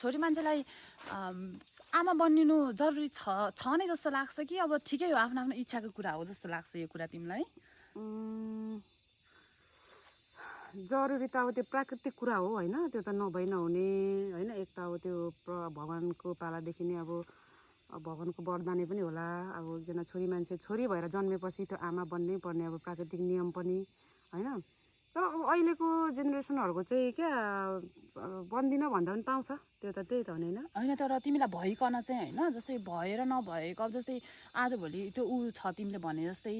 छोरी मान्छेलाई आमा बनिनु जरुरी छ नै जस्तो लाग्छ कि अब ठिकै हो आफ्नो आफ्नो इच्छाको कुरा हो जस्तो लाग्छ यो कुरा तिमीलाई? जरुरी त अब त्यो प्राकृतिक कुरा हो होइन, त्यो त नभई नहुने होइन। एक त अब त्यो भगवान्को पालादेखि नै अब भगवान्को वरदानै पनि होला। अब एकजना छोरी मान्छे छोरी भएर जन्मेपछि त्यो आमा बन्नै पर्ने अब प्राकृतिक नियम पनि होइन। तर अब अहिलेको जेनेरेसनहरूको चाहिँ क्या बन्दिनँ भन्दा पनि पाउँछ, त्यो त त्यही त हो नि होइन। होइन तर तिमीलाई भइकन चाहिँ होइन, जस्तै भएर नभएको अब जस्तै आजभोलि त्यो ऊ छ तिमीले भने जस्तै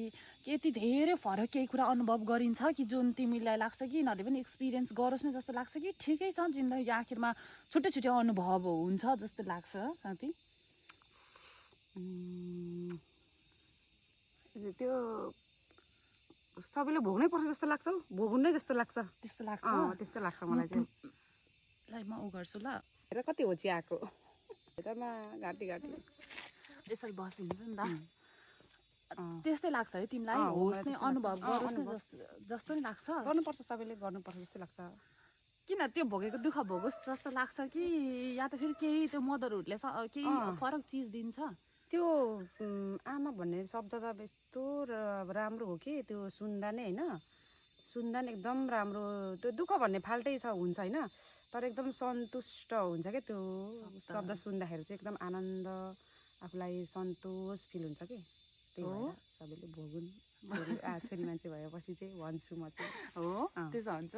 यति धेरै फरक केही कुरा अनुभव गरिन्छ कि जुन तिमीलाई लाग्छ कि यिनीहरूले पनि एक्सपिरियन्स गरोस् न जस्तो लाग्छ कि ठिकै छ जिन्दगी आखिरमा छुट्टै छुट्टै अनुभव हुन्छ जस्तो लाग्छ साथी? त्यो सबैले भोग्नै पर्छ जस्तो लाग्छ हौ, भोग्नै जस्तो लाग्छ। त्यस्तो लाग्छ? त्यस्तो लाग्छ मलाई चाहिँ। ल म ऊ गर्छु ल। हेर कति होची आएको हेरमा घाँटी घाँटी यसरी बसिदिनु नि त। त्यस्तै लाग्छ है तिमीलाई? होस् नै अनुभव गरोस् न जस्तो नि लाग्छ? गर्नुपर्छ, सबैले गर्नुपर्छ जस्तो लाग्छ। किन त्यो भोगेको दुःख भोगोस् जस्तो लाग्छ कि या त फेरि केही त्यो मदरहुडले केही फरक चिज दिन्छ? त्यो आमा भन्ने शब्द त यस्तो राम्रो हो कि त्यो सुन्दा नै होइन, सुन्दा नि एकदम राम्रो। त्यो दुःख भन्ने फाल्टै हुन्छ होइन, तर एकदम सन्तुष्ट हुन्छ क्या त्यो शब्द सुन्दाखेरि चाहिँ। एकदम आनन्द, आफूलाई सन्तोष फिल हुन्छ कि। त्यही भएर सबैले भोगुन्, छोरी मान्छे भएपछि चाहिँ भन्छु म चाहिँ। हो त्यसो हुन्छ।